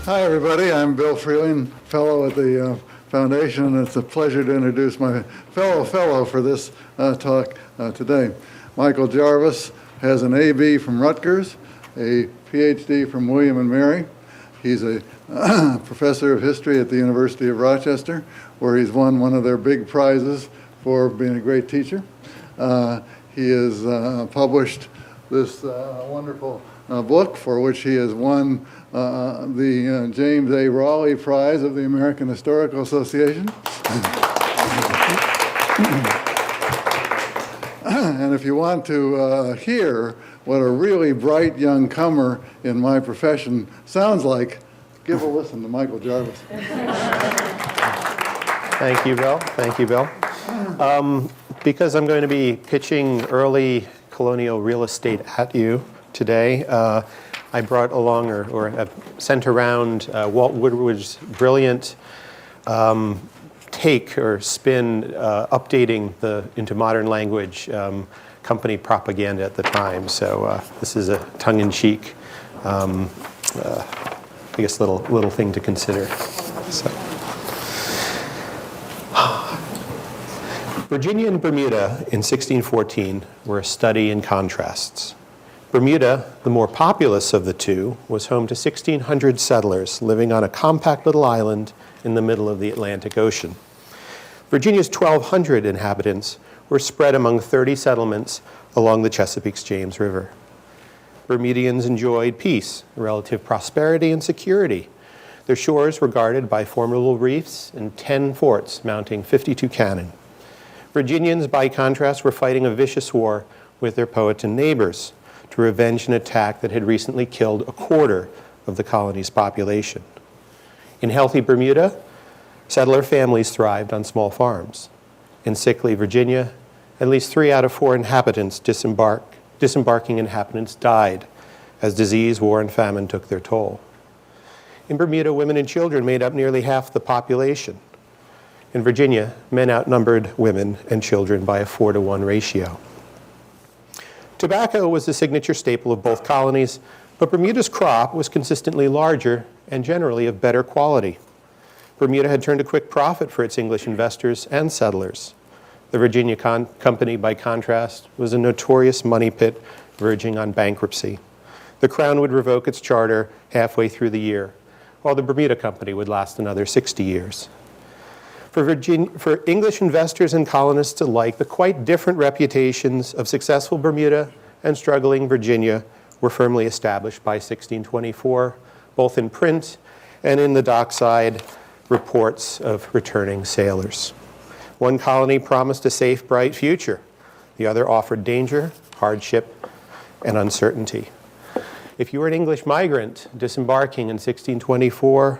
Hi, everybody. I'm Bill Freeling, fellow at the Foundation, and it's a pleasure to introduce my fellow for this talk today. Michael Jarvis has an A.B. from Rutgers, a Ph.D. from William and Mary. He's a professor of history at the University of Rochester, where he's won one of their big prizes for being a great teacher. He has published this wonderful book for which he has won the James A. Raleigh Prize of the American Historical Association. And if you want to hear what a really bright young comer in my profession sounds like, give a listen to Michael Jarvis. Thank you, Bill. Thank you, Bill. Because I'm going to be pitching early colonial real estate at you today, I brought along or sent around Walt Woodward's brilliant take or spin updating into modern language company propaganda at the time. So this is a tongue-in-cheek, I guess, little thing to consider. So. Virginia and Bermuda in 1614 were a study in contrasts. Bermuda, the more populous of the two, was home to 1,600 settlers living on a compact little island in the middle of the Atlantic Ocean. Virginia's 1,200 inhabitants were spread among 30 settlements along the Chesapeake's James River. Bermudians enjoyed peace, relative prosperity, and security. Their shores were guarded by formidable reefs and 10 forts mounting 52 cannon. Virginians, by contrast, were fighting a vicious war with their Powhatan neighbors to revenge an attack that had recently killed a quarter of the colony's population. In healthy Bermuda, settler families thrived on small farms. In sickly Virginia, at least 3 out of 4 disembarking inhabitants died as disease, war, and famine took their toll. In Bermuda, women and children made up nearly half the population. In Virginia, men outnumbered women and children by a 4-to-1 ratio. Tobacco was the signature staple of both colonies, but Bermuda's crop was consistently larger and generally of better quality. Bermuda had turned a quick profit for its English investors and settlers. The Virginia Company, by contrast, was a notorious money pit verging on bankruptcy. The Crown would revoke its charter halfway through the year, while the Bermuda Company would last another 60 years. For English investors and colonists alike, the quite different reputations of successful Bermuda and struggling Virginia were firmly established by 1624, both in print and in the dockside reports of returning sailors. One colony promised a safe, bright future. The other offered danger, hardship, and uncertainty. If you were an English migrant disembarking in 1624,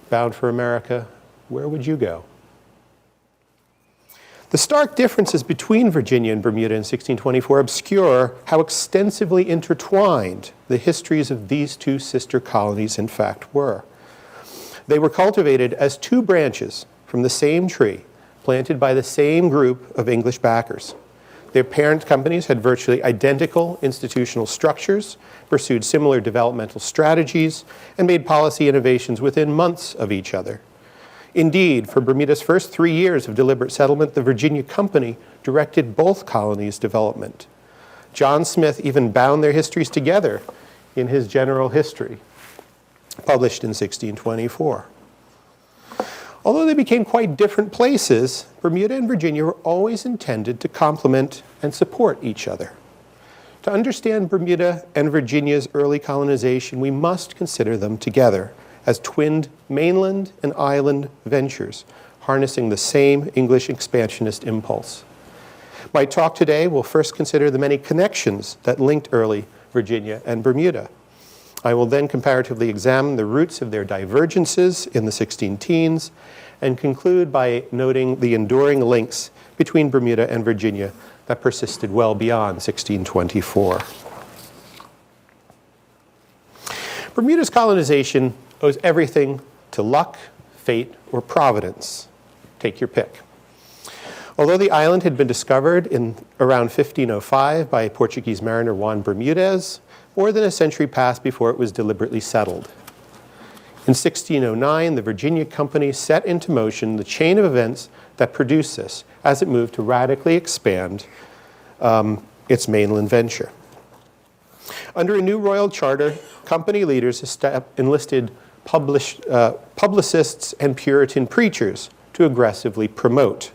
bound for America, where would you go? The stark differences between Virginia and Bermuda in 1624 obscure how extensively intertwined the histories of these two sister colonies in fact were. They were cultivated as two branches from the same tree, planted by the same group of English backers. Their parent companies had virtually identical institutional structures, pursued similar developmental strategies, and made policy innovations within months of each other. Indeed, for Bermuda's first 3 years of deliberate settlement, the Virginia Company directed both colonies' development. John Smith even bound their histories together in his General History, published in 1624. Although they became quite different places, Bermuda and Virginia were always intended to complement and support each other. To understand Bermuda and Virginia's early colonization, we must consider them together as twinned mainland and island ventures, harnessing the same English expansionist impulse. My talk today will first consider the many connections that linked early Virginia and Bermuda. I will then comparatively examine the roots of their divergences in the 16 teens and conclude by noting the enduring links between Bermuda and Virginia that persisted well beyond 1624. Bermuda's colonization owes everything to luck, fate, or providence. Take your pick. Although the island had been discovered in around 1505 by Portuguese mariner Juan Bermudez, more than a century passed before it was deliberately settled. In 1609, the Virginia Company set into motion the chain of events that produced this as it moved to radically expand its mainland venture. Under a new royal charter, company leaders enlisted publicists and Puritan preachers to aggressively promote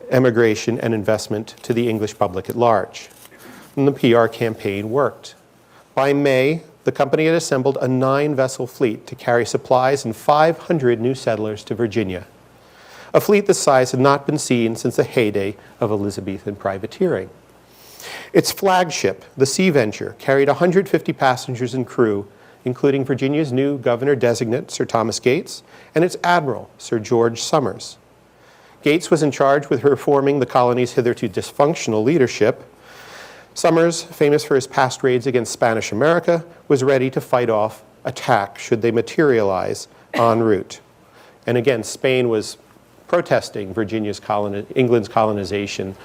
emigration and investment to the English public at large. And the PR campaign worked. By May, the company had assembled a 9-vessel fleet to carry supplies and 500 new settlers to Virginia. A fleet this size had not been seen since the heyday of Elizabethan privateering. Its flagship, the Sea Venture, carried 150 passengers and crew, including Virginia's new governor-designate, Sir Thomas Gates, and its admiral, Sir George Somers. Gates was in charge with reforming the colony's hitherto dysfunctional leadership. Somers, famous for his past raids against Spanish America, was ready to fight off attack should they materialize en route. And again, Spain was protesting England's colonization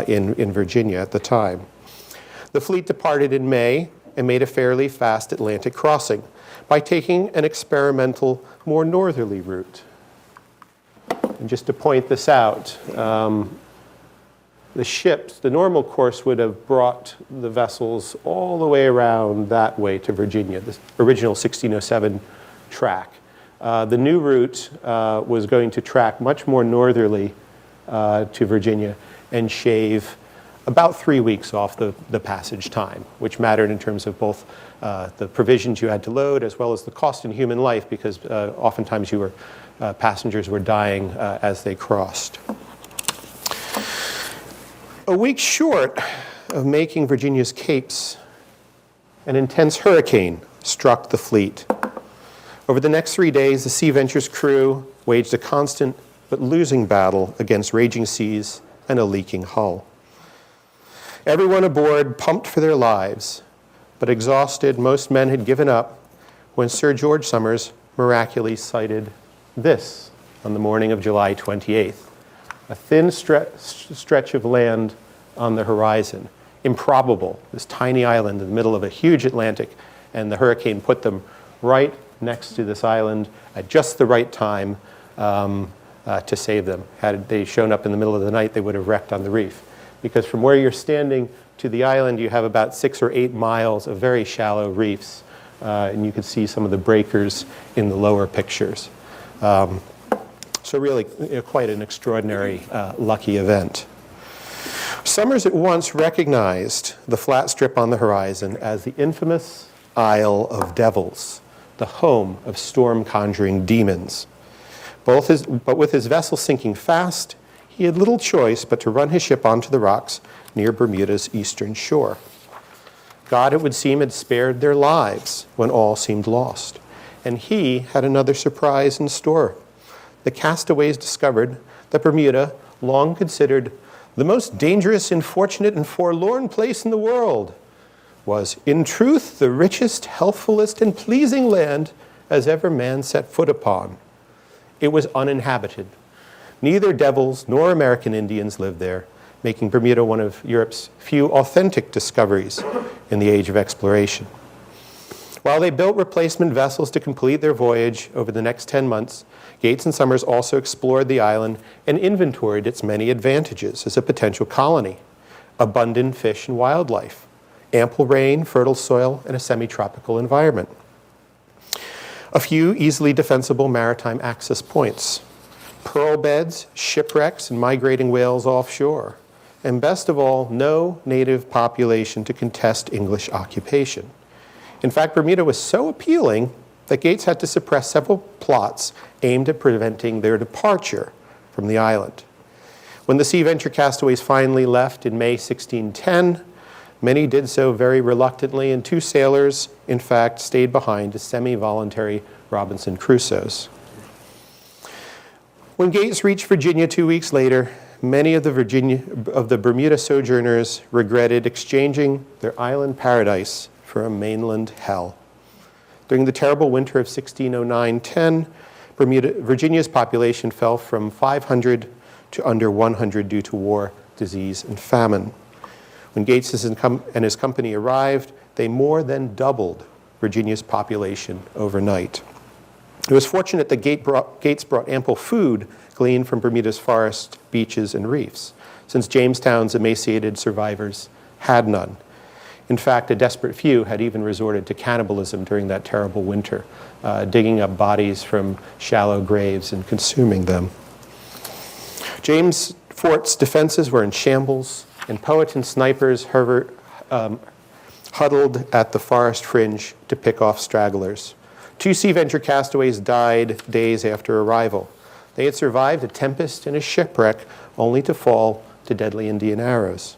in Virginia at the time. The fleet departed in May and made a fairly fast Atlantic crossing by taking an experimental, more northerly route. And just to point this out, the ships, the normal course would have brought the vessels all the way around that way to Virginia, the original 1607 track. The new route was going to track much more northerly to Virginia and shave about 3 weeks off the passage time, which mattered in terms of both the provisions you had to load as well as the cost in human life, because oftentimes passengers were dying as they crossed. A week short of making Virginia's capes, an intense hurricane struck the fleet. Over the next 3 days, the Sea Venture's crew waged a constant but losing battle against raging seas and a leaking hull. Everyone aboard pumped for their lives, but exhausted, most men had given up when Sir George Somers miraculously sighted this on the morning of July 28th. A thin stretch of land on the horizon. Improbable, this tiny island in the middle of a huge Atlantic, and the hurricane put them right next to this island at just the right time to save them. Had they shown up in the middle of the night, they would have wrecked on the reef. Because from where you're standing to the island, you have about 6 or 8 miles of very shallow reefs, and you can see some of the breakers in the lower pictures. So really, quite an extraordinary, lucky event. Somers at once recognized the flat strip on the horizon as the infamous Isle of Devils, the home of storm-conjuring demons. But with his vessel sinking fast, he had little choice but to run his ship onto the rocks near Bermuda's eastern shore. God, it would seem, had spared their lives when all seemed lost, and he had another surprise in store. The castaways discovered that Bermuda, long considered the most dangerous, unfortunate, and forlorn place in the world, was, in truth, the richest, healthfulest, and pleasing land as ever man set foot upon. It was uninhabited. Neither devils nor American Indians lived there, making Bermuda one of Europe's few authentic discoveries in the age of exploration. While they built replacement vessels to complete their voyage over the next 10 months, Gates and Somers also explored the island and inventoried its many advantages as a potential colony: abundant fish and wildlife, ample rain, fertile soil, and a semi-tropical environment. A few easily defensible maritime access points, pearl beds, shipwrecks, and migrating whales offshore, and best of all, no native population to contest English occupation. In fact, Bermuda was so appealing that Gates had to suppress several plots aimed at preventing their departure from the island. When the Sea Venture castaways finally left in May 1610, many did so very reluctantly, and 2 sailors, in fact, stayed behind as semi-voluntary Robinson Crusoes. When Gates reached Virginia 2 weeks later, many of the Bermuda sojourners regretted exchanging their island paradise for a mainland hell. During the terrible winter of 1609-10, Virginia's population fell from 500 to under 100 due to war, disease, and famine. When Gates and his company arrived, they more than doubled Virginia's population overnight. It was fortunate that Gates brought ample food gleaned from Bermuda's forests, beaches, and reefs, since Jamestown's emaciated survivors had none. In fact, a desperate few had even resorted to cannibalism during that terrible winter, digging up bodies from shallow graves and consuming them. James Fort's defenses were in shambles, and Powhatan snipers huddled at the forest fringe to pick off stragglers. 2 Sea Venture castaways died days after arrival. They had survived a tempest and a shipwreck, only to fall to deadly Indian arrows.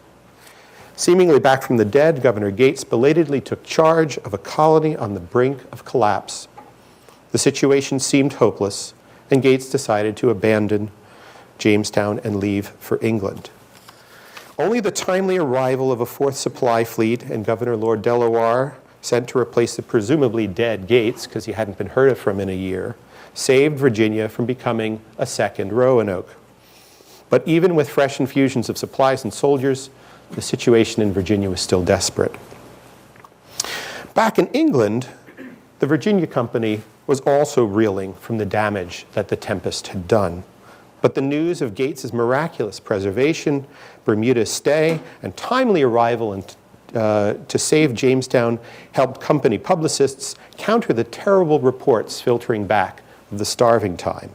Seemingly back from the dead, Governor Gates belatedly took charge of a colony on the brink of collapse. The situation seemed hopeless, and Gates decided to abandon Jamestown and leave for England. Only the timely arrival of a 4th supply fleet and Governor Lord Delaware, sent to replace the presumably dead Gates, because he hadn't been heard from in a year, saved Virginia from becoming a second Roanoke. But even with fresh infusions of supplies and soldiers, the situation in Virginia was still desperate. Back in England, the Virginia Company was also reeling from the damage that the tempest had done. But the news of Gates's miraculous preservation, Bermuda's stay, and timely arrival to save Jamestown helped company publicists counter the terrible reports filtering back of the starving time.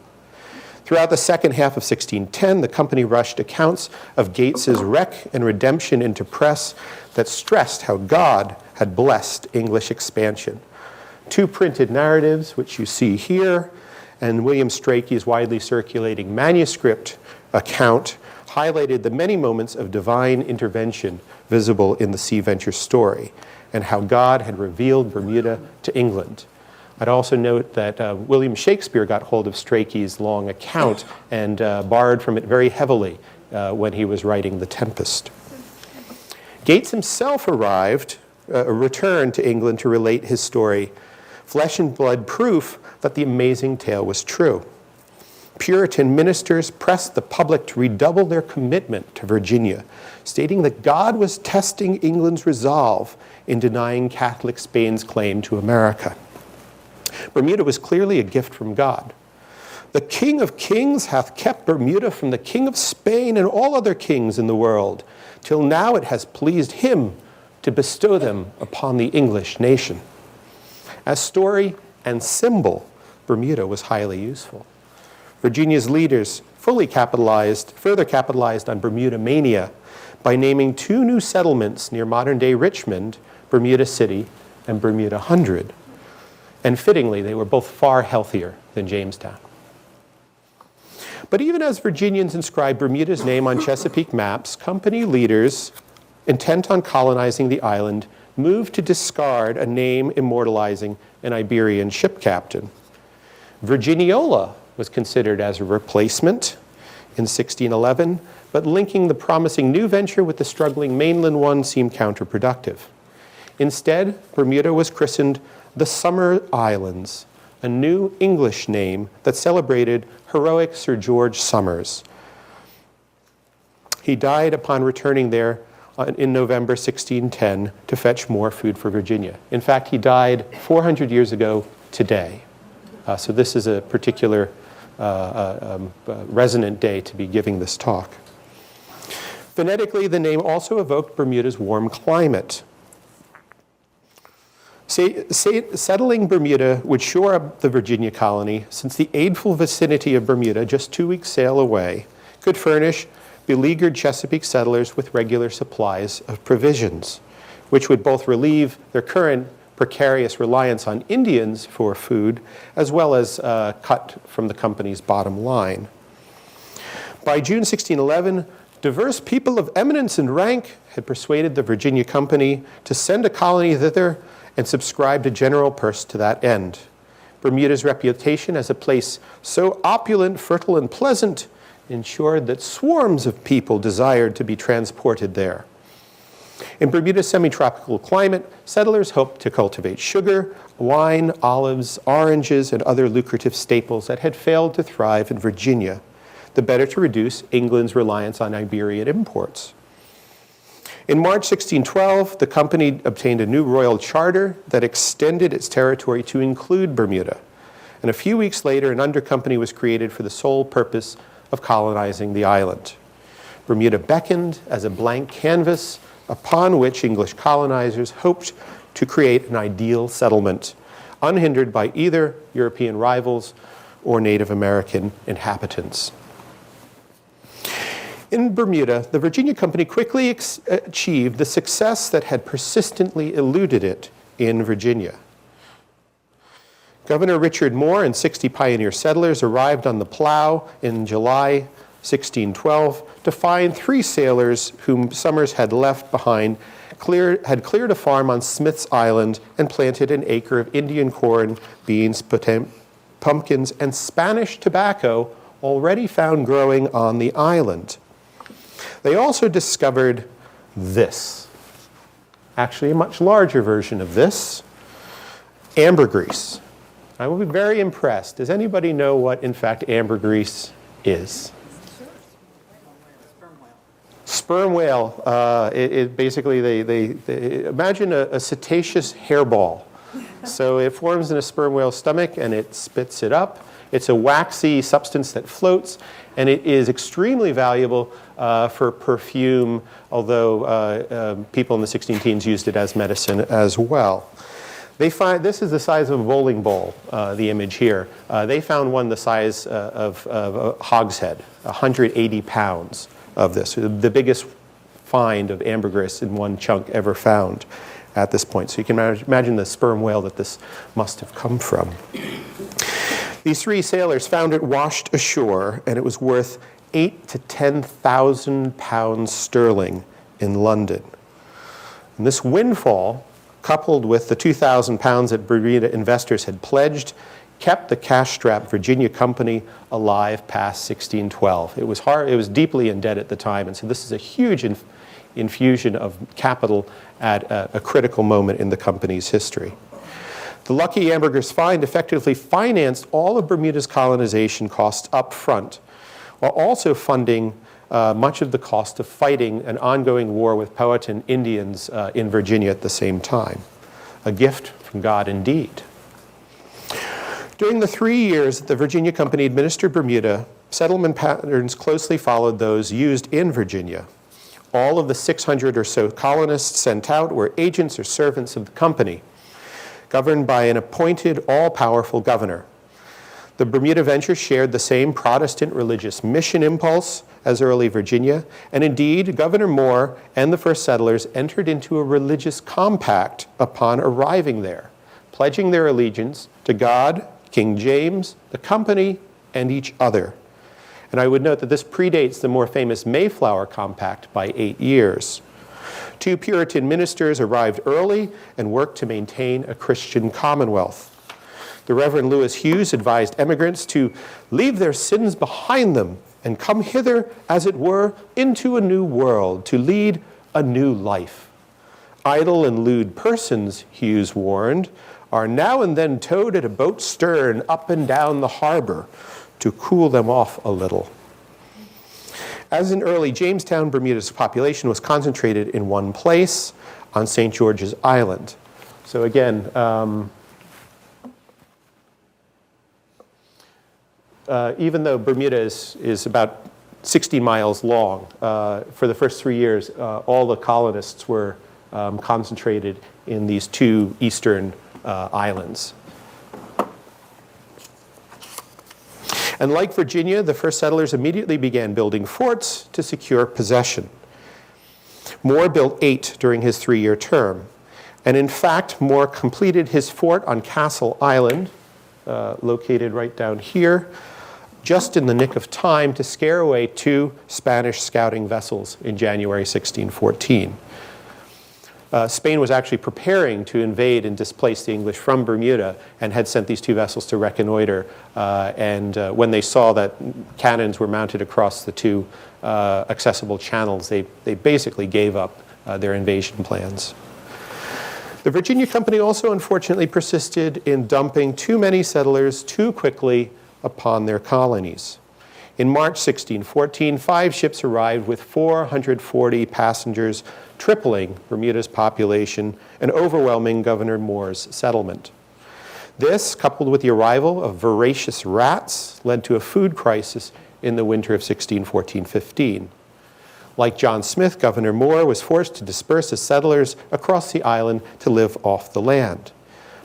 Throughout the second half of 1610, the company rushed accounts of Gates's wreck and redemption into press that stressed how God had blessed English expansion. 2 printed narratives, which you see here, and William Strachey's widely circulating manuscript account highlighted the many moments of divine intervention visible in the Sea Venture story, and how God had revealed Bermuda to England. I'd also note that William Shakespeare got hold of Strachey's long account and borrowed from it very heavily when he was writing The Tempest. Gates himself returned to England to relate his story, flesh and blood proof that the amazing tale was true. Puritan ministers pressed the public to redouble their commitment to Virginia, stating that God was testing England's resolve in denying Catholic Spain's claim to America. Bermuda was clearly a gift from God. The King of Kings hath kept Bermuda from the King of Spain and all other kings in the world, till now it has pleased him to bestow them upon the English nation. As story and symbol, Bermuda was highly useful. Virginia's leaders further capitalized on Bermuda mania by naming 2 new settlements near modern-day Richmond, Bermuda City and Bermuda Hundred. And fittingly, they were both far healthier than Jamestown. But even as Virginians inscribed Bermuda's name on Chesapeake maps, company leaders intent on colonizing the island moved to discard a name immortalizing an Iberian ship captain. Virginiola was considered as a replacement in 1611, but linking the promising new venture with the struggling mainland one seemed counterproductive. Instead, Bermuda was christened the Summer Islands, a new English name that celebrated heroic Sir George Somers. He died upon returning there in November 1610 to fetch more food for Virginia. In fact, he died 400 years ago today. So this is a particular resonant day to be giving this talk. Phonetically, the name also evoked Bermuda's warm climate. Settling Bermuda would shore up the Virginia colony, since the aidful vicinity of Bermuda, just 2 weeks' sail away, could furnish beleaguered Chesapeake settlers with regular supplies of provisions, which would both relieve their current precarious reliance on Indians for food, as well as cut from the company's bottom line. By June 1611, diverse people of eminence and rank had persuaded the Virginia Company to send a colony thither and subscribed a general purse to that end. Bermuda's reputation as a place so opulent, fertile, and pleasant ensured that swarms of people desired to be transported there. In Bermuda's semi-tropical climate, settlers hoped to cultivate sugar, wine, olives, oranges, and other lucrative staples that had failed to thrive in Virginia, the better to reduce England's reliance on Iberian imports. In March 1612, the company obtained a new royal charter that extended its territory to include Bermuda. and a few weeks later an undercompany was created for the sole purpose of colonizing the island. Bermuda beckoned as a blank canvas upon which English colonizers hoped to create an ideal settlement, unhindered by either European rivals or Native American inhabitants. In Bermuda, the Virginia Company quickly achieved the success that had persistently eluded it in Virginia. Governor Richard Moore and 60 pioneer settlers arrived on the Plow in July 1612 to find 3 sailors whom Somers had left behind had cleared a farm on Smith's Island and planted an acre of Indian corn, beans, pumpkins, and Spanish tobacco already found growing on the island. They also discovered this, actually a much larger version of this, ambergris. I will be very impressed. Does anybody know what, in fact, ambergris is? Sperm whale. It basically, they imagine a cetaceous hairball. So it forms in a sperm whale's stomach and it spits it up. It's a waxy substance that floats, and it is extremely valuable for perfume, although people in the 16 teens used it as medicine as well. They find, this is the size of a bowling ball, the image here. They found one the size of a hogshead, 180 pounds of this, the biggest find of ambergris in one chunk ever found at this point. So you can imagine the sperm whale that this must have come from. These 3 sailors found it washed ashore, and it was worth 8,000 to 10,000 pounds sterling in London. And this windfall, coupled with the 2,000 pounds that Bermuda investors had pledged, kept the cash-strapped Virginia Company alive past 1612. It was deeply in debt at the time, and so this is a huge infusion of capital at a critical moment in the company's history. The lucky ambergris find effectively financed all of Bermuda's colonization costs up front, while also funding much of the cost of fighting an ongoing war with Powhatan Indians in Virginia at the same time. A gift from God indeed. During the 3 years that the Virginia Company administered Bermuda, settlement patterns closely followed those used in Virginia. All of the 600 or so colonists sent out were agents or servants of the company, governed by an appointed all-powerful governor. The Bermuda venture shared the same Protestant religious mission impulse as early Virginia, and indeed, Governor Moore and the first settlers entered into a religious compact upon arriving there, pledging their allegiance to God, King James, the company, and each other. And I would note that this predates the more famous Mayflower Compact by 8 years. 2 Puritan ministers arrived early and worked to maintain a Christian commonwealth. The Reverend Lewis Hughes advised emigrants to leave their sins behind them and come hither, as it were, into a new world, to lead a new life. Idle and lewd persons, Hughes warned, are now and then towed at a boat's stern up and down the harbor to cool them off a little. As in early Jamestown, Bermuda's population was concentrated in one place on St. George's Island. So again, even though Bermuda is about 60 miles long, for the first 3 years, all the colonists were concentrated in these 2 eastern islands. And like Virginia, the first settlers immediately began building forts to secure possession. Moore built 8 during his 3-year term. And in fact, Moore completed his fort on Castle Island, located right down here, just in the nick of time to scare away 2 Spanish scouting vessels in January 1614. Spain was actually preparing to invade and displace the English from Bermuda and had sent these 2 vessels to reconnoiter. When they saw that cannons were mounted across the 2 accessible channels, they basically gave up their invasion plans. The Virginia Company also unfortunately persisted in dumping too many settlers too quickly upon their colonies. In March 1614, 5 ships arrived with 440 passengers, tripling Bermuda's population and overwhelming Governor Moore's settlement. This, coupled with the arrival of voracious rats, led to a food crisis in the winter of 1614-15. Like John Smith, Governor Moore was forced to disperse his settlers across the island to live off the land.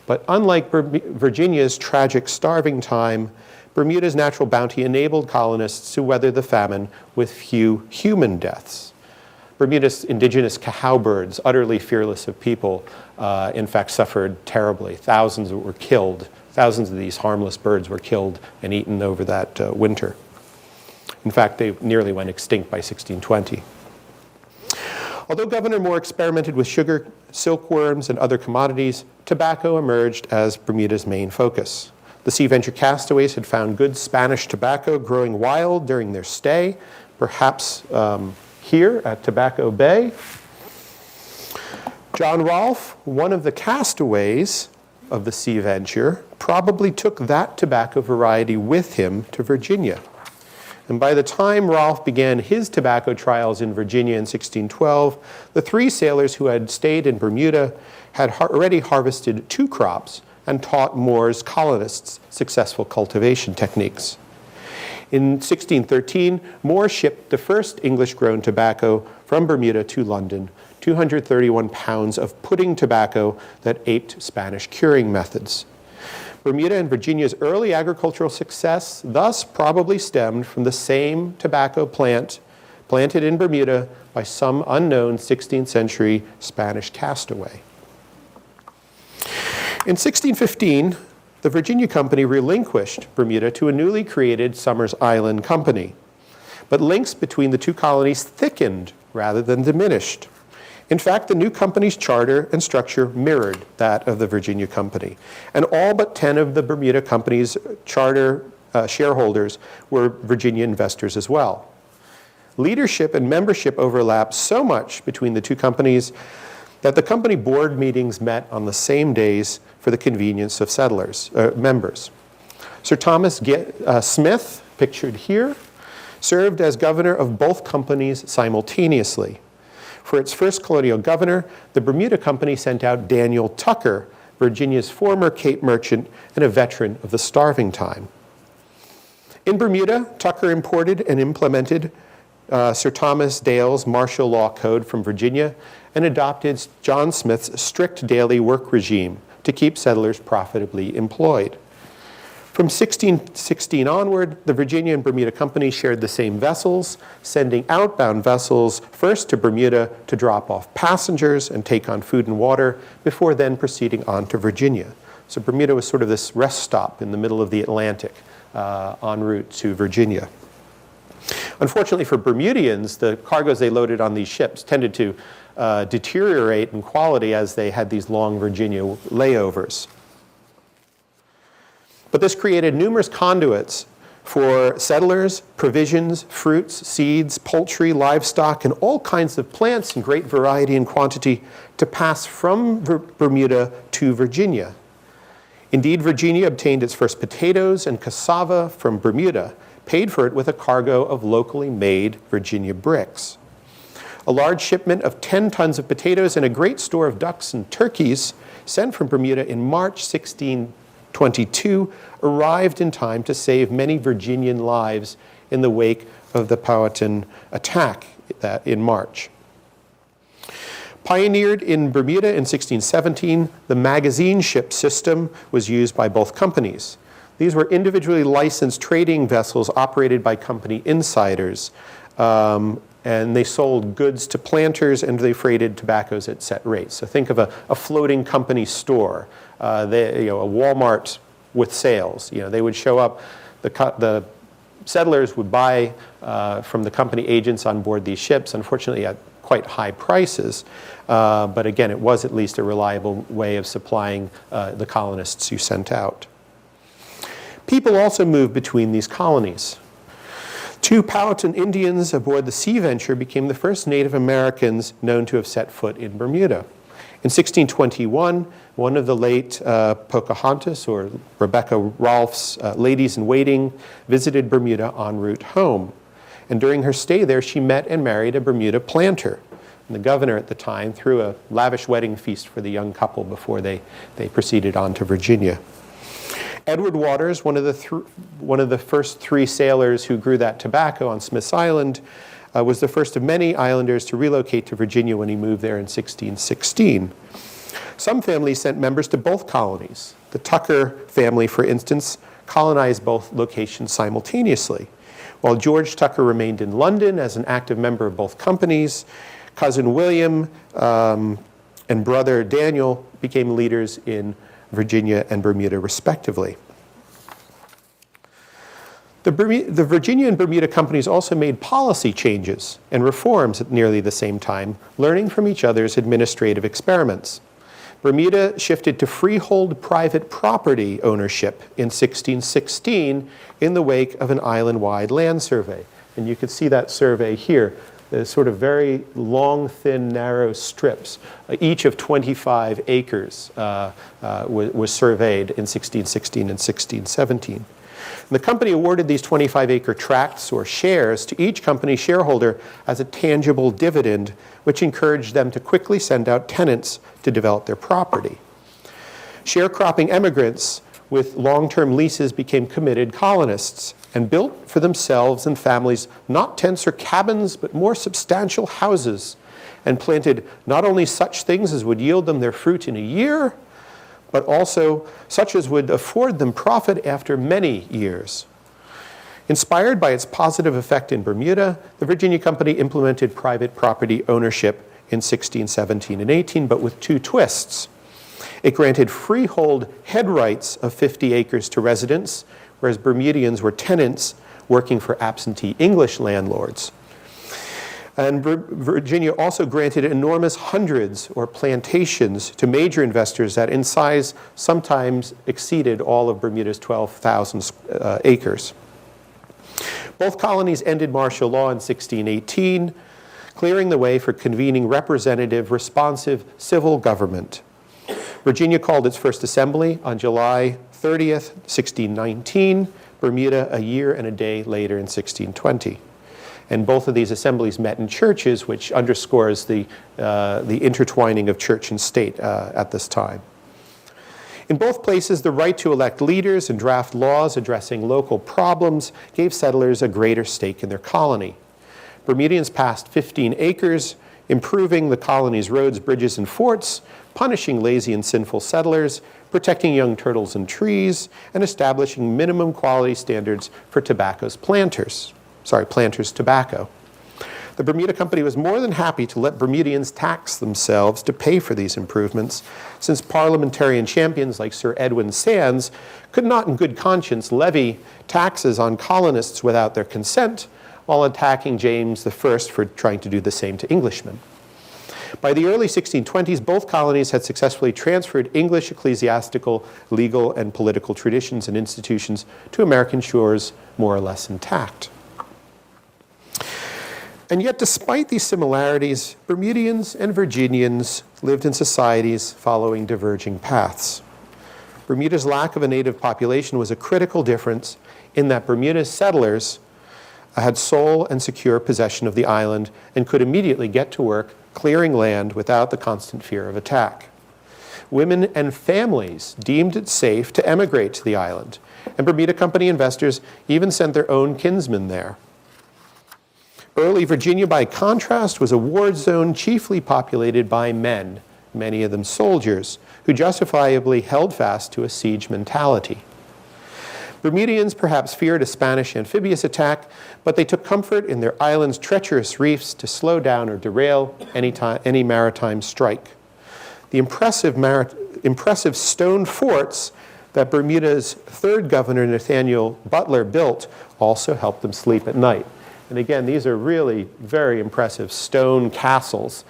But unlike Virginia's tragic starving time, Bermuda's natural bounty enabled colonists to weather the famine with few human deaths. Bermuda's indigenous cowbirds, utterly fearless of people, in fact suffered terribly. Thousands were killed. Thousands of these harmless birds were killed and eaten over that winter. In fact, they nearly went extinct by 1620. Although Governor Moore experimented with sugar, silkworms, and other commodities, tobacco emerged as Bermuda's main focus. The Sea Venture castaways had found good Spanish tobacco growing wild during their stay, perhaps here at Tobacco Bay. John Rolfe, one of the castaways of the Sea Venture, probably took that tobacco variety with him to Virginia. And by the time Rolfe began his tobacco trials in Virginia in 1612, the 3 sailors who had stayed in Bermuda had already harvested 2 crops and taught Moore's colonists successful cultivation techniques. In 1613, Moore shipped the first English-grown tobacco from Bermuda to London, 231 pounds of pudding tobacco that aped Spanish curing methods. Bermuda and Virginia's early agricultural success thus probably stemmed from the same tobacco plant planted in Bermuda by some unknown 16th century Spanish castaway. In 1615, the Virginia Company relinquished Bermuda to a newly created Somers Island Company. But links between the 2 colonies thickened rather than diminished. In fact, the new company's charter and structure mirrored that of the Virginia Company. And all but 10 of the Bermuda Company's charter shareholders were Virginia investors as well. Leadership and membership overlapped so much between the 2 companies that the company board meetings met on the same days for the convenience of members. Sir Thomas Smith, pictured here, served as governor of both companies simultaneously. For its first colonial governor, the Bermuda Company sent out Daniel Tucker, Virginia's former Cape merchant and a veteran of the starving time. In Bermuda, Tucker imported and implemented Sir Thomas Dale's martial law code from Virginia and adopted John Smith's strict daily work regime to keep settlers profitably employed. From 1616 onward, the Virginia and Bermuda Company shared the same vessels, sending outbound vessels first to Bermuda to drop off passengers and take on food and water, before then proceeding on to Virginia. So Bermuda was sort of this rest stop in the middle of the Atlantic en route to Virginia. Unfortunately for Bermudians, the cargoes they loaded on these ships tended to deteriorate in quality as they had these long Virginia layovers. But this created numerous conduits for settlers, provisions, fruits, seeds, poultry, livestock, and all kinds of plants in great variety and quantity to pass from Bermuda to Virginia. Indeed, Virginia obtained its first potatoes and cassava from Bermuda, paid for it with a cargo of locally made Virginia bricks. A large shipment of 10 tons of potatoes and a great store of ducks and turkeys sent from Bermuda in March 1622 arrived in time to save many Virginian lives in the wake of the Powhatan attack in March. Pioneered in Bermuda in 1617, the magazine ship system was used by both companies. These were individually licensed trading vessels operated by company insiders, and they sold goods to planters and they freighted tobaccos at set rates. So think of a floating company store, a Walmart with sales. They would show up, the settlers would buy from the company agents on board these ships, unfortunately at quite high prices. But again, it was at least a reliable way of supplying the colonists you sent out. People also moved between these colonies. 2 Powhatan Indians aboard the Sea Venture became the first Native Americans known to have set foot in Bermuda. In 1621, one of the late Pocahontas or Rebecca Rolfe's ladies-in-waiting visited Bermuda en route home. And during her stay there, she met and married a Bermuda planter. And the governor at the time threw a lavish wedding feast for the young couple before they proceeded on to Virginia. Edward Waters, one of the first 3 sailors who grew that tobacco on Smith's Island, was the first of many islanders to relocate to Virginia when he moved there in 1616. Some families sent members to both colonies. The Tucker family, for instance, colonized both locations simultaneously. While George Tucker remained in London as an active member of both companies, cousin William and brother Daniel became leaders in Virginia and Bermuda, respectively. The Virginia and Bermuda companies also made policy changes and reforms at nearly the same time, learning from each other's administrative experiments. Bermuda shifted to freehold private property ownership in 1616 in the wake of an island-wide land survey. And you can see that survey here. The sort of very long, thin, narrow strips, each of 25 acres was surveyed in 1616 and 1617. And the company awarded these 25-acre tracts or shares to each company shareholder as a tangible dividend, which encouraged them to quickly send out tenants to develop their property. Sharecropping emigrants with long-term leases became committed colonists and built for themselves and families not tents or cabins, but more substantial houses, and planted not only such things as would yield them their fruit in a year, but also such as would afford them profit after many years. Inspired by its positive effect in Bermuda, the Virginia Company implemented private property ownership in 16, 17, and 18, but with 2 twists. It granted freehold head rights of 50 acres to residents, whereas Bermudians were tenants working for absentee English landlords. And Virginia also granted enormous hundreds or plantations to major investors that in size sometimes exceeded all of Bermuda's 12,000 acres. Both colonies ended martial law in 1618, clearing the way for convening representative, responsive civil government. Virginia called its first assembly on July 30th, 1619, Bermuda a year and a day later in 1620. And both of these assemblies met in churches, which underscores the intertwining of church and state at this time. In both places, the right to elect leaders and draft laws addressing local problems gave settlers a greater stake in their colony. Bermudians passed 15 acres, improving the colony's roads, bridges, and forts, punishing lazy and sinful settlers, protecting young turtles and trees, and establishing minimum quality standards for planters tobacco. The Bermuda Company was more than happy to let Bermudians tax themselves to pay for these improvements, since parliamentarian champions like Sir Edwin Sandys could not in good conscience levy taxes on colonists without their consent, while attacking James I for trying to do the same to Englishmen. By the early 1620s, both colonies had successfully transferred English ecclesiastical, legal, and political traditions and institutions to American shores more or less intact. And yet, despite these similarities, Bermudians and Virginians lived in societies following diverging paths. Bermuda's lack of a native population was a critical difference in that Bermuda's settlers had sole and secure possession of the island and could immediately get to work clearing land without the constant fear of attack. Women and families deemed it safe to emigrate to the island, and Bermuda Company investors even sent their own kinsmen there. Early Virginia, by contrast, was a war zone chiefly populated by men, many of them soldiers, who justifiably held fast to a siege mentality. Bermudians perhaps feared a Spanish amphibious attack, but they took comfort in their island's treacherous reefs to slow down or derail any maritime strike. The impressive stone forts that Bermuda's third governor, Nathaniel Butler, built also helped them sleep at night. And again, these are really very impressive stone castles,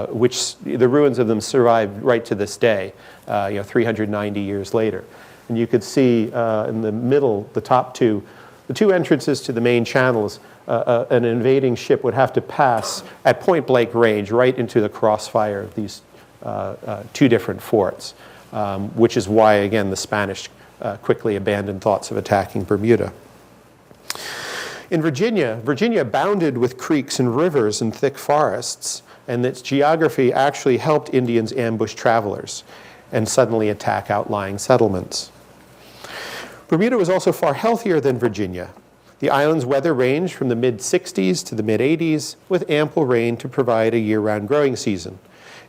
which the ruins of them survive right to this day, 390 years later. And you could see in the middle, the two entrances to the main channels, an invading ship would have to pass at point-blank range right into the crossfire of these 2 different forts, which is why, again, the Spanish quickly abandoned thoughts of attacking Bermuda. In Virginia abounded with creeks and rivers and thick forests, and its geography actually helped Indians ambush travelers and suddenly attack outlying settlements. Bermuda was also far healthier than Virginia. The island's weather ranged from the mid-60s to the mid-80s, with ample rain to provide a year-round growing season.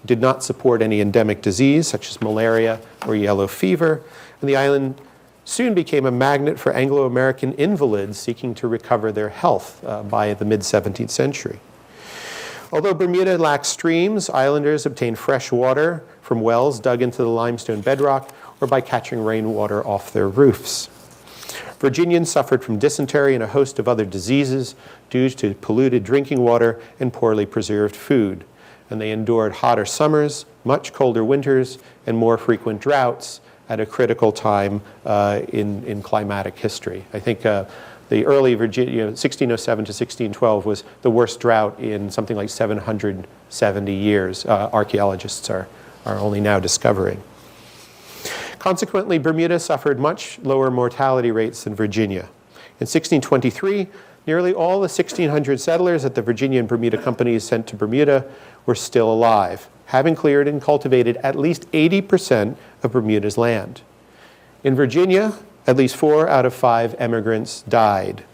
It did not support any endemic disease, such as malaria or yellow fever, and the island soon became a magnet for Anglo-American invalids seeking to recover their health by the mid-17th century. Although Bermuda lacked streams, islanders obtained fresh water from wells dug into the limestone bedrock or by catching rainwater off their roofs. Virginians suffered from dysentery and a host of other diseases due to polluted drinking water and poorly preserved food. And they endured hotter summers, much colder winters, and more frequent droughts at a critical time in climatic history. I think the early Virginia, 1607 to 1612, was the worst drought in something like 770 years. Archaeologists are only now discovering. Consequently, Bermuda suffered much lower mortality rates than Virginia. In 1623, nearly all the 1,600 settlers that the Virginia and Bermuda companies sent to Bermuda were still alive, having cleared and cultivated at least 80% of Bermuda's land. In Virginia, at least 4 out of 5 emigrants died,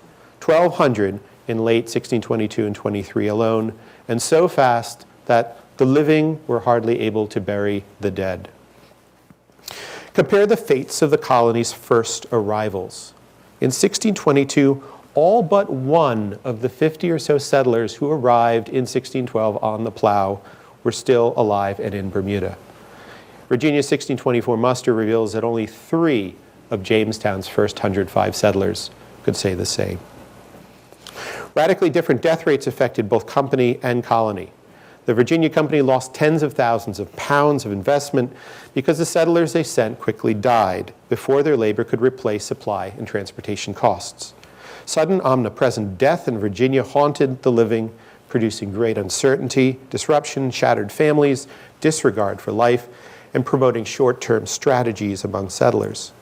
1,200 in late 1622 and 23 alone, and so fast that the living were hardly able to bury the dead. Compare the fates of the colony's first arrivals. In 1622, all but one of the 50 or so settlers who arrived in 1612 on the plow were still alive and in Bermuda. Virginia's 1624 muster reveals that only 3 of Jamestown's first 105 settlers could say the same. Radically different death rates affected both company and colony. The Virginia company lost tens of thousands of pounds of investment because the settlers they sent quickly died before their labor could replace supply and transportation costs. Sudden, omnipresent death in Virginia haunted the living, producing great uncertainty, disruption, shattered families, disregard for life, and promoting short-term strategies among settlers.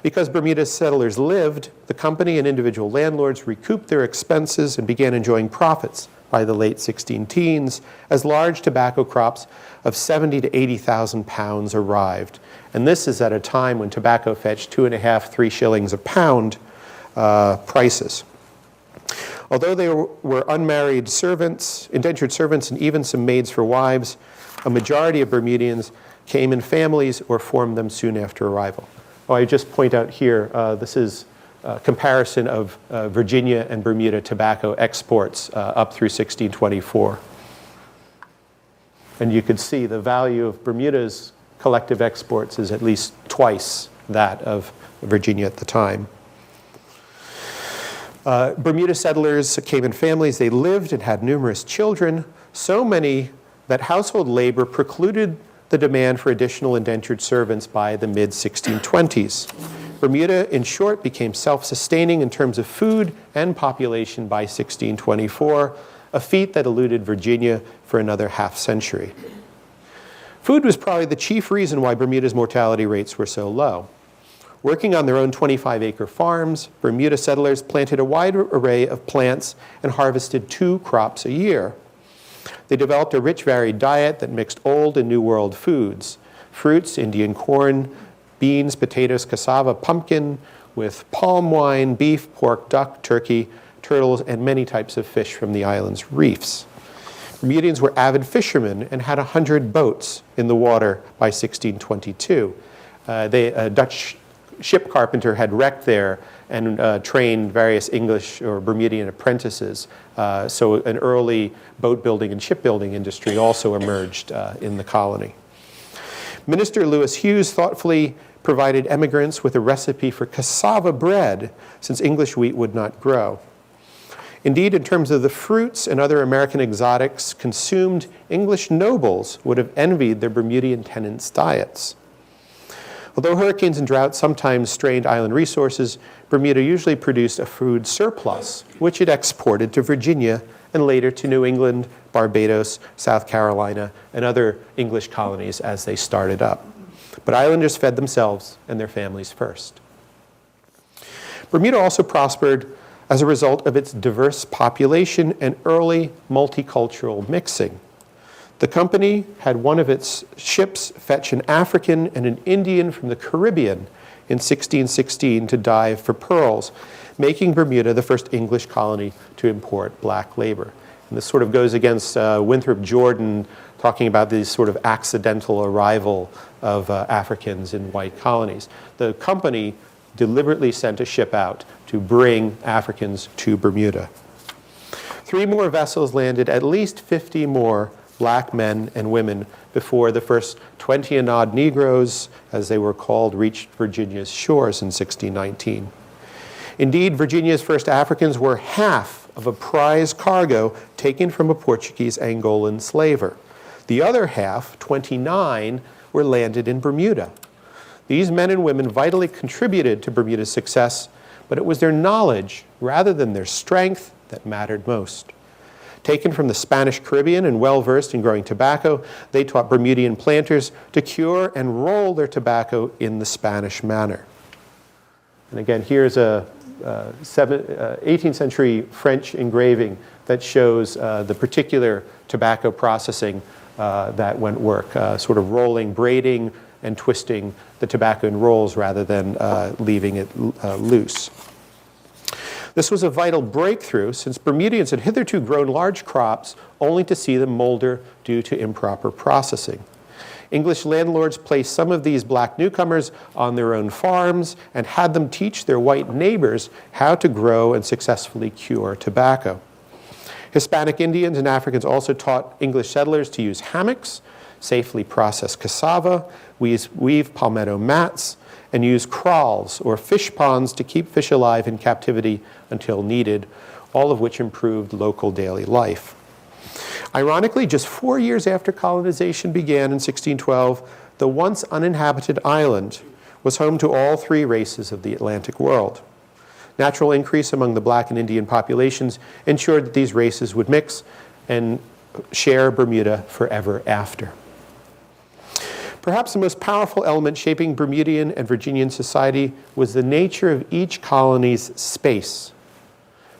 Because Bermuda's settlers lived, the company and individual landlords recouped their expenses and began enjoying profits by the late 16-teens as large tobacco crops of 70 to 80,000 pounds arrived. And this is at a time when tobacco fetched 2.5, 3 shillings a pound prices. Although there were unmarried servants, indentured servants, and even some maids for wives, a majority of Bermudians came in families or formed them soon after arrival. Oh, I just point out here, this is a comparison of Virginia and Bermuda tobacco exports up through 1624. And you could see the value of Bermuda's collective exports is at least twice that of Virginia at the time. Bermuda settlers came in families. They lived and had numerous children, so many that household labor precluded the demand for additional indentured servants by the mid-1620s. Bermuda, in short, became self-sustaining in terms of food and population by 1624, a feat that eluded Virginia for another half-century. Food was probably the chief reason why Bermuda's mortality rates were so low. Working on their own 25-acre farms, Bermuda settlers planted a wide array of plants and harvested 2 crops a year. They developed a rich, varied diet that mixed Old and New World foods: fruits, Indian corn, beans, potatoes, cassava, pumpkin, with palm wine, beef, pork, duck, turkey, turtles, and many types of fish from the island's reefs. Bermudians were avid fishermen and had 100 boats in the water by 1622. A Dutch ship carpenter had wrecked there and trained various English or Bermudian apprentices. So an early boat building and shipbuilding industry also emerged in the colony. Minister Lewis Hughes thoughtfully provided emigrants with a recipe for cassava bread, since English wheat would not grow. Indeed, in terms of the fruits and other American exotics consumed, English nobles would have envied their Bermudian tenants' diets. Although hurricanes and droughts sometimes strained island resources, Bermuda usually produced a food surplus, which it exported to Virginia and later to New England, Barbados, South Carolina, and other English colonies as they started up. But islanders fed themselves and their families first. Bermuda also prospered as a result of its diverse population and early multicultural mixing. The company had one of its ships fetch an African and an Indian from the Caribbean in 1616 to dive for pearls, making Bermuda the first English colony to import black labor. And this sort of goes against Winthrop Jordan talking about this sort of accidental arrival of Africans in white colonies. The company deliberately sent a ship out to bring Africans to Bermuda. 3 more vessels landed at least 50 more black men and women before the first 20 and odd Negroes, as they were called, reached Virginia's shores in 1619. Indeed, Virginia's first Africans were half of a prize cargo taken from a Portuguese Angolan slaver. The other half, 29, were landed in Bermuda. These men and women vitally contributed to Bermuda's success, but it was their knowledge rather than their strength that mattered most. Taken from the Spanish Caribbean and well-versed in growing tobacco, they taught Bermudian planters to cure and roll their tobacco in the Spanish manner. And again, here's a 18th century French engraving that shows the particular tobacco processing that went work, sort of rolling, braiding, and twisting the tobacco in rolls rather than leaving it loose. This was a vital breakthrough since Bermudians had hitherto grown large crops only to see them molder due to improper processing. English landlords placed some of these black newcomers on their own farms and had them teach their white neighbors how to grow and successfully cure tobacco. Hispanic Indians and Africans also taught English settlers to use hammocks, safely process cassava, weave palmetto mats, and use kraals, or fish ponds, to keep fish alive in captivity until needed, all of which improved local daily life. Ironically, just 4 years after colonization began in 1612, the once uninhabited island was home to all 3 races of the Atlantic world. Natural increase among the black and Indian populations ensured that these races would mix and share Bermuda forever after. Perhaps the most powerful element shaping Bermudian and Virginian society was the nature of each colony's space.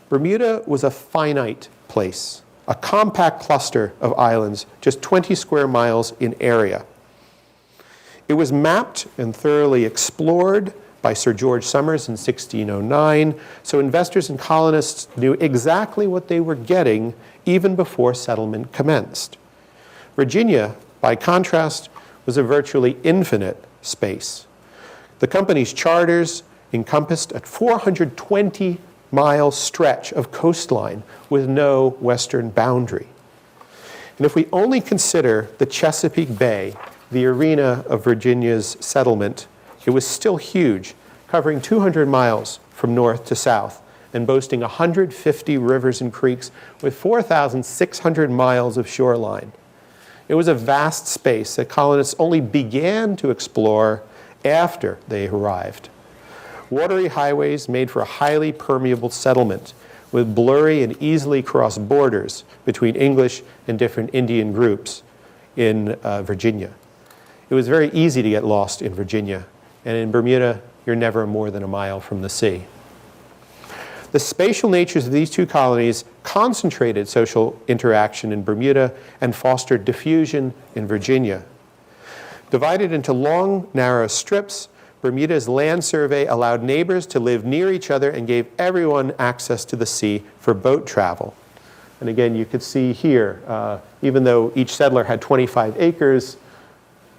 Bermuda was a finite place, a compact cluster of islands, just 20 square miles in area. It was mapped and thoroughly explored by Sir George Somers in 1609, so investors and colonists knew exactly what they were getting even before settlement commenced. Virginia, by contrast, was a virtually infinite space. The company's charters encompassed a 420-mile stretch of coastline with no western boundary. And if we only consider the Chesapeake Bay, the arena of Virginia's settlement, it was still huge, covering 200 miles from north to south and boasting 150 rivers and creeks with 4,600 miles of shoreline. It was a vast space that colonists only began to explore after they arrived. Watery highways made for a highly permeable settlement with blurry and easily crossed borders between English and different Indian groups in Virginia. It was very easy to get lost in Virginia, and in Bermuda, you're never more than a mile from the sea. The spatial natures of these 2 colonies concentrated social interaction in Bermuda and fostered diffusion in Virginia. Divided into long, narrow strips, Bermuda's land survey allowed neighbors to live near each other and gave everyone access to the sea for boat travel. And again, you could see here, even though each settler had 25 acres,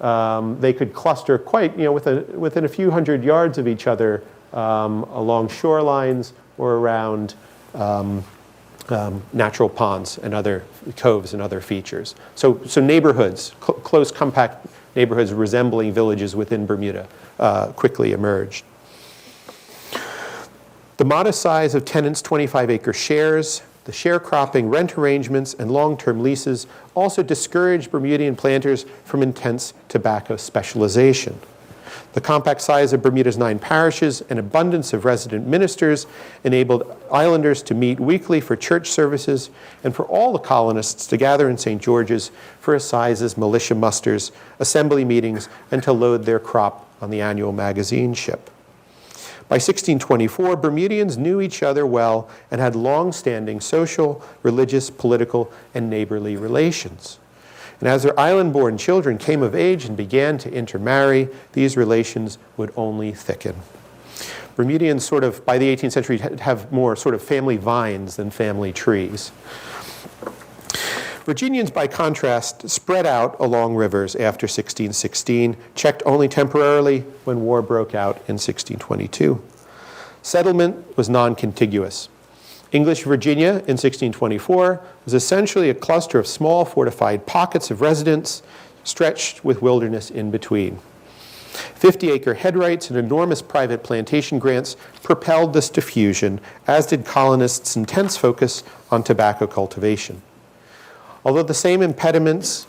they could cluster quite, within a few hundred yards of each other along shorelines or around natural ponds and other coves and other features. So neighborhoods, close, compact neighborhoods resembling villages within Bermuda quickly emerged. The modest size of tenants' 25-acre shares, the sharecropping rent arrangements, and long-term leases also discouraged Bermudian planters from intense tobacco specialization. The compact size of Bermuda's 9 parishes and abundance of resident ministers enabled islanders to meet weekly for church services and for all the colonists to gather in St. George's for assizes, militia musters, assembly meetings, and to load their crop on the annual magazine ship. By 1624, Bermudians knew each other well and had long-standing social, religious, political, and neighborly relations. And as their island-born children came of age and began to intermarry, these relations would only thicken. Bermudians sort of, by the 18th century, have more sort of family vines than family trees. Virginians, by contrast, spread out along rivers after 1616, checked only temporarily when war broke out in 1622. Settlement was non-contiguous. English Virginia in 1624 was essentially a cluster of small fortified pockets of residence stretched with wilderness in between. 50-acre headrights and enormous private plantation grants propelled this diffusion, as did colonists' intense focus on tobacco cultivation. Although the same impetus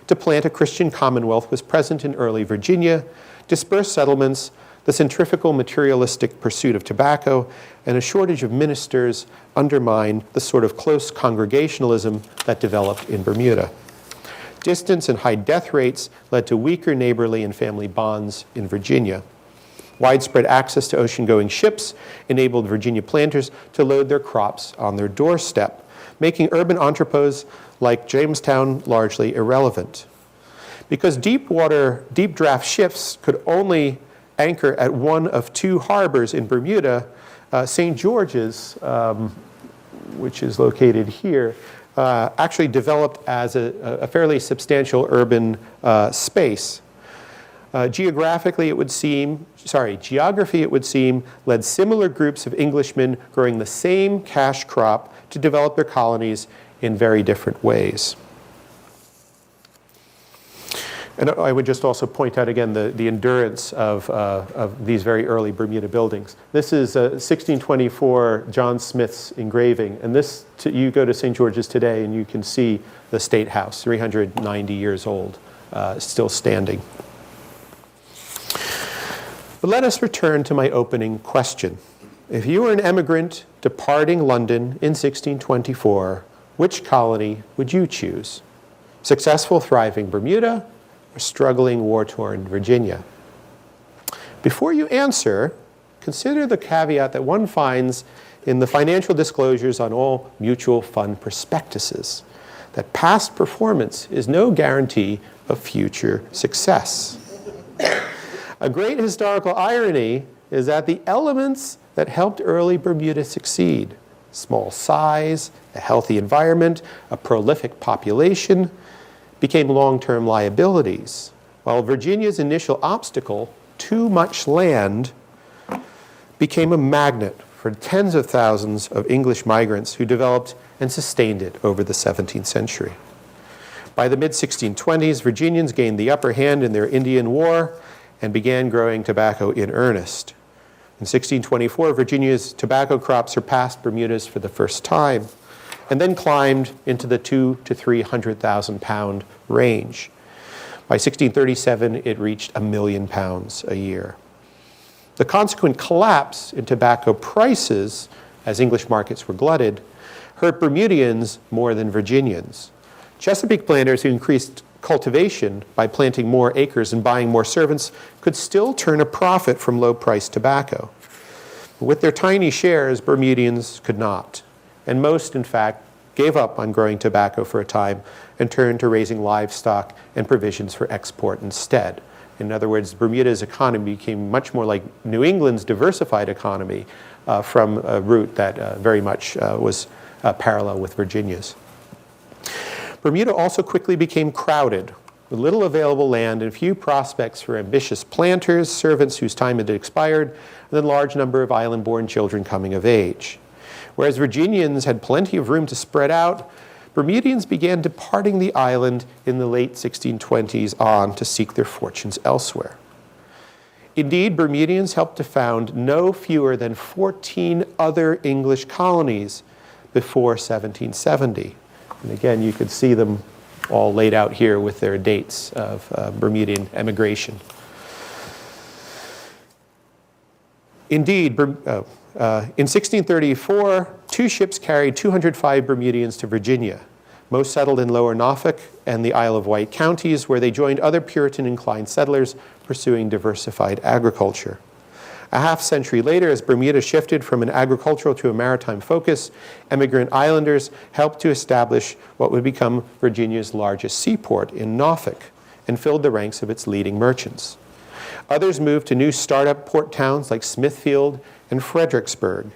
to plant a Christian commonwealth was present in early Virginia, dispersed settlements, the centrifugal materialistic pursuit of tobacco, and a shortage of ministers undermined the sort of close congregationalism that developed in Bermuda. Distance and high death rates led to weaker neighborly and family bonds in Virginia. Widespread access to ocean-going ships enabled Virginia planters to load their crops on their doorstep, making urban entrepôts like Jamestown largely irrelevant. Because deep draft ships could only anchor at one of two harbors in Bermuda, St. George's, which is located here, actually developed as a fairly substantial urban space. Geography, it would seem, led similar groups of Englishmen growing the same cash crop to develop their colonies in very different ways. And I would just also point out again the endurance of these very early Bermuda buildings. This is 1624 John Smith's engraving, and this, you go to St. George's today and you can see the State House, 390 years old, still standing. But let us return to my opening question. If you were an emigrant departing London in 1624, which colony would you choose? Successful, thriving Bermuda, or struggling, war-torn Virginia? Before you answer, consider the caveat that one finds in the financial disclosures on all mutual fund prospectuses, that past performance is no guarantee of future success. A great historical irony is that the elements that helped early Bermuda succeed, small size, a healthy environment, a prolific population, became long-term liabilities, while Virginia's initial obstacle, too much land, became a magnet for tens of thousands of English migrants who developed and sustained it over the 17th century. By the mid-1620s, Virginians gained the upper hand in their Indian War and began growing tobacco in earnest. In 1624, Virginia's tobacco crop surpassed Bermuda's for the first time, and then climbed into the 200,000 to 300,000 pound range. By 1637, it reached £1 million a year. The consequent collapse in tobacco prices, as English markets were glutted, hurt Bermudians more than Virginians. Chesapeake planters who increased cultivation by planting more acres and buying more servants could still turn a profit from low-priced tobacco. With their tiny shares, Bermudians could not. And most, in fact, gave up on growing tobacco for a time and turned to raising livestock and provisions for export instead. In other words, Bermuda's economy became much more like New England's diversified economy from a route that very much was parallel with Virginia's. Bermuda also quickly became crowded, with little available land and few prospects for ambitious planters, servants whose time had expired, and a large number of island-born children coming of age. Whereas Virginians had plenty of room to spread out, Bermudians began departing the island in the late 1620s on to seek their fortunes elsewhere. Indeed, Bermudians helped to found no fewer than 14 other English colonies before 1770. And again, you could see them all laid out here with their dates of Bermudian emigration. Indeed, in 1634, two ships carried 205 Bermudians to Virginia. Most settled in Lower Norfolk and the Isle of Wight counties, where they joined other Puritan-inclined settlers pursuing diversified agriculture. A half-century later, as Bermuda shifted from an agricultural to a maritime focus, emigrant islanders helped to establish what would become Virginia's largest seaport in Norfolk and filled the ranks of its leading merchants. Others moved to new startup port towns like Smithfield and Fredericksburg.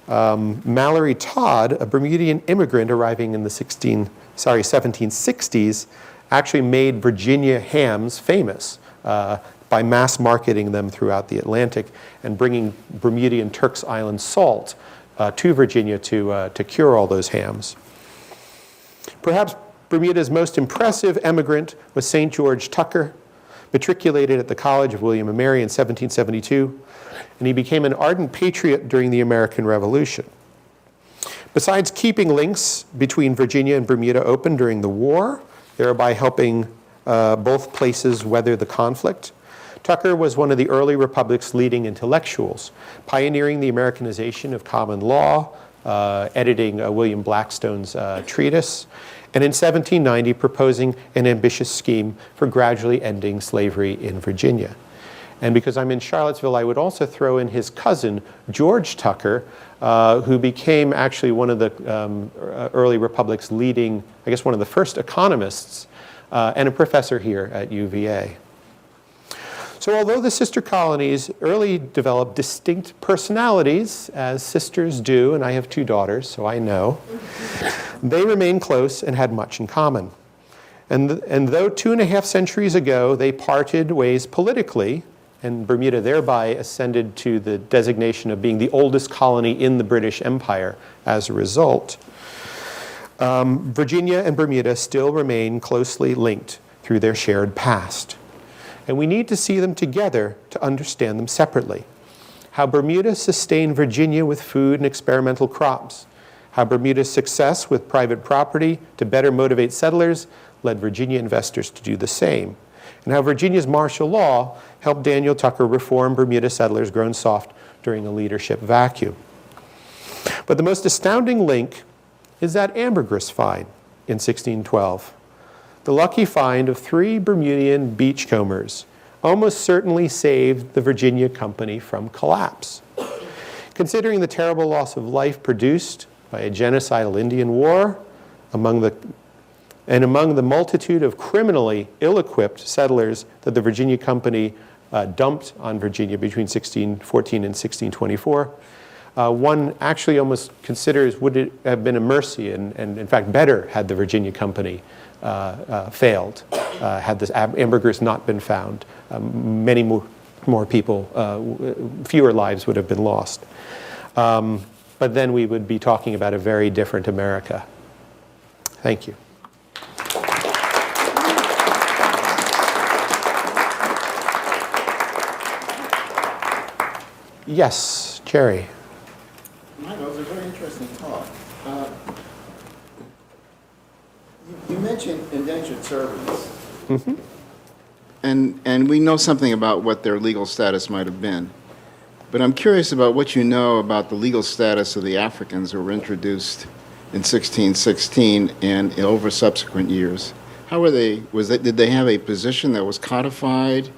Mallory Todd, a Bermudian immigrant arriving in the 1760s, actually made Virginia hams famous by mass marketing them throughout the Atlantic and bringing Bermudian Turks Island salt to Virginia to cure all those hams. Perhaps Bermuda's most impressive emigrant was St. George Tucker, matriculated at the College of William and Mary in 1772, and he became an ardent patriot during the American Revolution. Besides keeping links between Virginia and Bermuda open during the war, thereby helping both places weather the conflict, Tucker was one of the early republic's leading intellectuals, pioneering the Americanization of common law, editing William Blackstone's treatise, and in 1790 proposing an ambitious scheme for gradually ending slavery in Virginia. And because I'm in Charlottesville, I would also throw in his cousin, George Tucker, who became actually one of the early republic's leading, I guess one of the first economists, and a professor here at UVA. So although the sister colonies early developed distinct personalities, as sisters do, and I have 2 daughters, so I know, they remained close and had much in common. And though 2.5 centuries ago they parted ways politically, and Bermuda thereby ascended to the designation of being the oldest colony in the British Empire as a result, Virginia and Bermuda still remain closely linked through their shared past. And we need to see them together to understand them separately. How Bermuda sustained Virginia with food and experimental crops. How Bermuda's success with private property to better motivate settlers led Virginia investors to do the same. And how Virginia's martial law helped Daniel Tucker reform Bermuda settlers grown soft during a leadership vacuum. But the most astounding link is that ambergris find in 1612. The lucky find of 3 Bermudian beachcombers almost certainly saved the Virginia Company from collapse. Considering the terrible loss of life produced by a genocidal Indian war among the multitude of criminally ill-equipped settlers that the Virginia Company dumped on Virginia between 1614 and 1624, one actually almost considers would it have been a mercy and in fact better had the Virginia Company failed, had this ambergris not been found. Many more people, fewer lives would have been lost. But then we would be talking about a very different America. Thank you. Yes, Jerry. Michael, it was a very interesting talk. You mentioned indentured servants. Mm-hmm. And we know something about what their legal status might have been. But I'm curious about what you know about the legal status of the Africans who were introduced in 1616 and over subsequent years. How were they? Did they have a position that was codified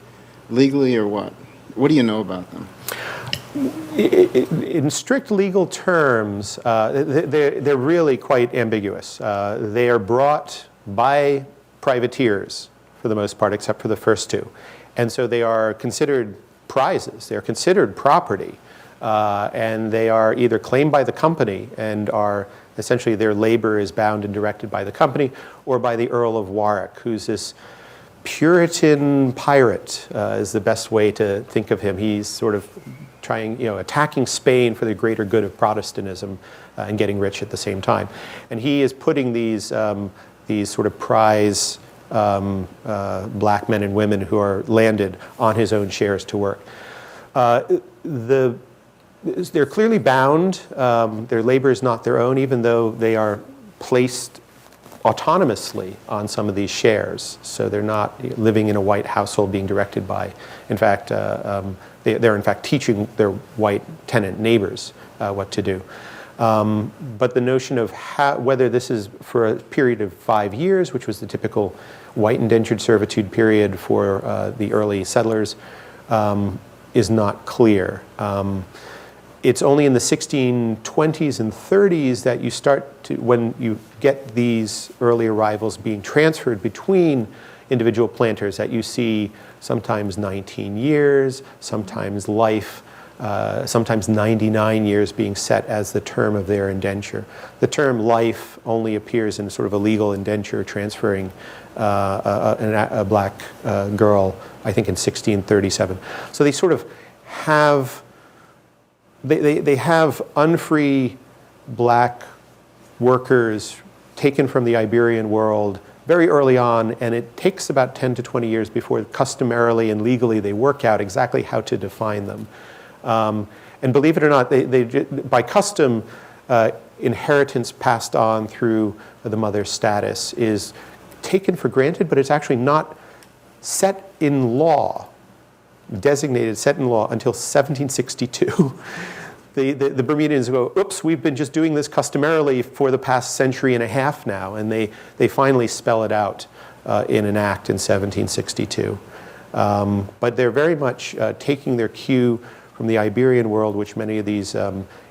legally or what? What do you know about them? In strict legal terms, they're really quite ambiguous. They are brought by privateers for the most part, except for the first 2. And so they are considered prizes. They're considered property. And they are either claimed by the company and are essentially their labor is bound and directed by the company, or by the Earl of Warwick, who's this Puritan pirate is the best way to think of him. He's sort of attacking Spain for the greater good of Protestantism and getting rich at the same time. And he is putting these sort of prize black men and women who are landed on his own shares to work. They're clearly bound. Their labor is not their own, even though they are placed autonomously on some of these shares. So they're not living in a white household being directed by, in fact, they're in fact teaching their white tenant neighbors what to do. But the notion of whether this is for a period of 5 years, which was the typical white indentured servitude period for the early settlers, is not clear. It's only in the 1620s and 30s that you start to, when you get these early arrivals being transferred between individual planters, that you see sometimes 19 years, sometimes life, sometimes 99 years being set as the term of their indenture. The term life only appears in sort of a legal indenture transferring a black girl, I think in 1637. So they sort of have, they have unfree black workers taken from the Iberian world very early on, and it takes about 10 to 20 years before customarily and legally they work out exactly how to define them. And believe it or not, by custom, inheritance passed on through the mother's status is taken for granted, but it's actually not set in law, designated, set in law until 1762. The Bermudians go, oops, we've been just doing this customarily for the past century and a half now, and they finally spell it out in an act in 1762. But they're very much taking their cue from the Iberian world, which many of these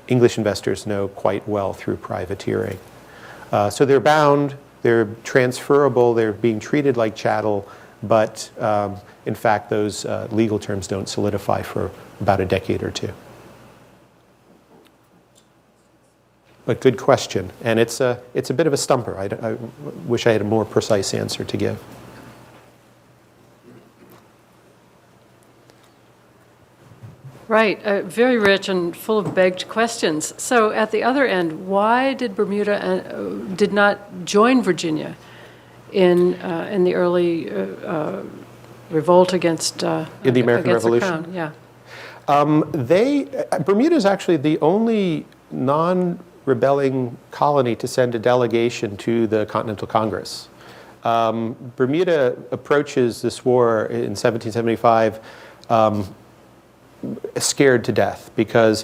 English investors know quite well through privateering. So they're bound, they're transferable, they're being treated like chattel, but in fact those legal terms don't solidify for about a decade or two. But good question, and it's a bit of a stumper. I wish I had a more precise answer to give. Right, very rich and full of begged questions. So at the other end, why did Bermuda did not join Virginia in the early revolt against in the American Revolution? The Crown? Yeah. Bermuda is actually the only non-rebelling colony to send a delegation to the Continental Congress. Bermuda approaches this war in 1775 scared to death because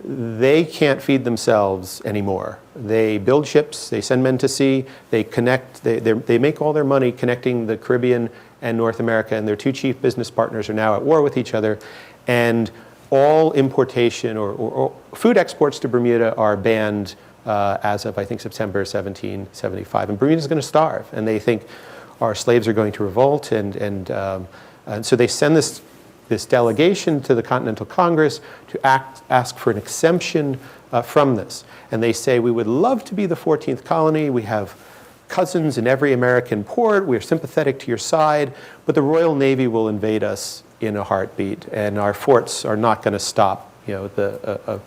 they can't feed themselves anymore. They build ships, they send men to sea, they connect, they make all their money connecting the Caribbean and North America, and their two chief business partners are now at war with each other, and all importation or food exports to Bermuda are banned as of, I think, September 1775. And Bermuda's going to starve, and they think our slaves are going to revolt, and so they send this delegation to the Continental Congress to ask for an exemption from this. And they say, we would love to be the 14th colony. We have cousins in every American port. We're sympathetic to your side, but the Royal Navy will invade us in a heartbeat, and our forts are not going to stop the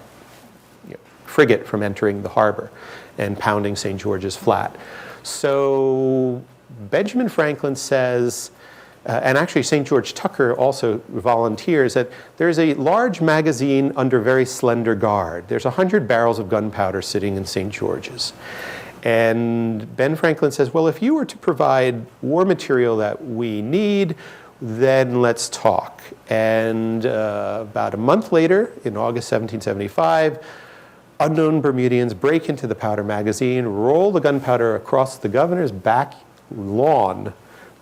frigate from entering the harbor and pounding St. George's Flat. So Benjamin Franklin says, and actually St. George Tucker also volunteers, that there's a large magazine under very slender guard. There's 100 barrels of gunpowder sitting in St. George's. And Ben Franklin says, well, if you were to provide war material that we need, then let's talk. And about a month later, in August 1775, unknown Bermudians break into the powder magazine, roll the gunpowder across the governor's back lawn,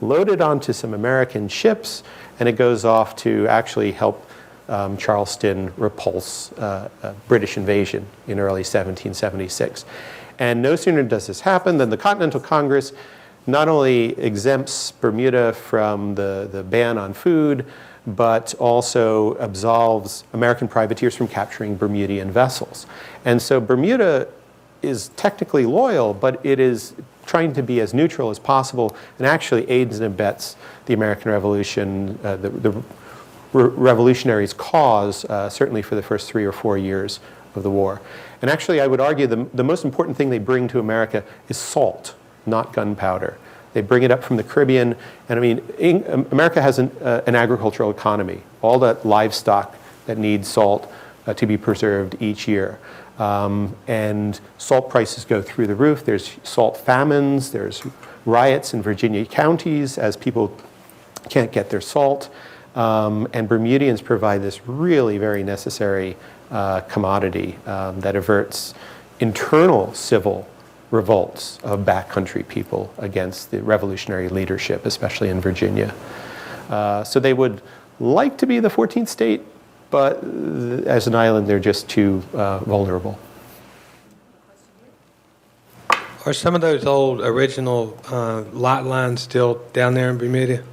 load it onto some American ships, and it goes off to actually help Charleston repulse British invasion in early 1776. And no sooner does this happen than the Continental Congress not only exempts Bermuda from the ban on food, but also absolves American privateers from capturing Bermudian vessels. And so Bermuda is technically loyal, but it is trying to be as neutral as possible and actually aids and abets the American Revolution, the revolutionaries' cause, certainly for the first 3 or 4 years of the war. And actually, I would argue the most important thing they bring to America is salt, not gunpowder. They bring it up from the Caribbean, and I mean, America has an agricultural economy, all that livestock that needs salt to be preserved each year. And salt prices go through the roof. There's salt famines, there's riots in Virginia counties as people can't get their salt. And Bermudians provide this really very necessary commodity that averts internal civil revolts of backcountry people against the revolutionary leadership, especially in Virginia. So they would like to be the 14th state, but as an island, they're just too vulnerable. Are some of those old original lot lines still down there in Bermuda?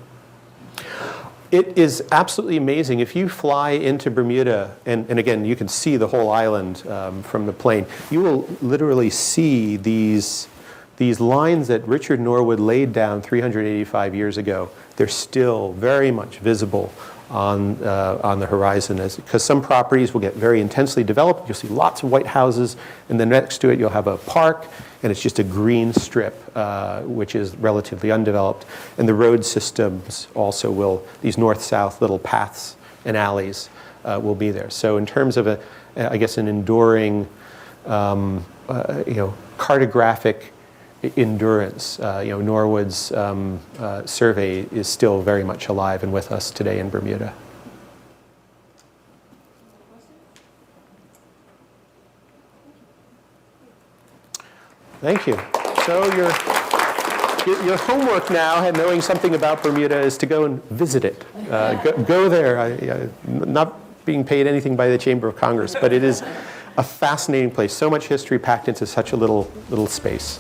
It is absolutely amazing. If you fly into Bermuda, and again, you can see the whole island from the plane, you will literally see these lines that Richard Norwood laid down 385 years ago. They're still very much visible on the horizon, because some properties will get very intensely developed. You'll see lots of white houses, and then next to it you'll have a park, and it's just a green strip, which is relatively undeveloped. And the road systems also will, these north-south little paths and alleys will be there. So in terms of, I guess, an enduring, cartographic endurance, Norwood's survey is still very much alive and with us today in Bermuda. Thank you. So your homework now, and knowing something about Bermuda, is to go and visit it. Go there. Not being paid anything by the Chamber of Congress, but it is a fascinating place. So much history packed into such a little space.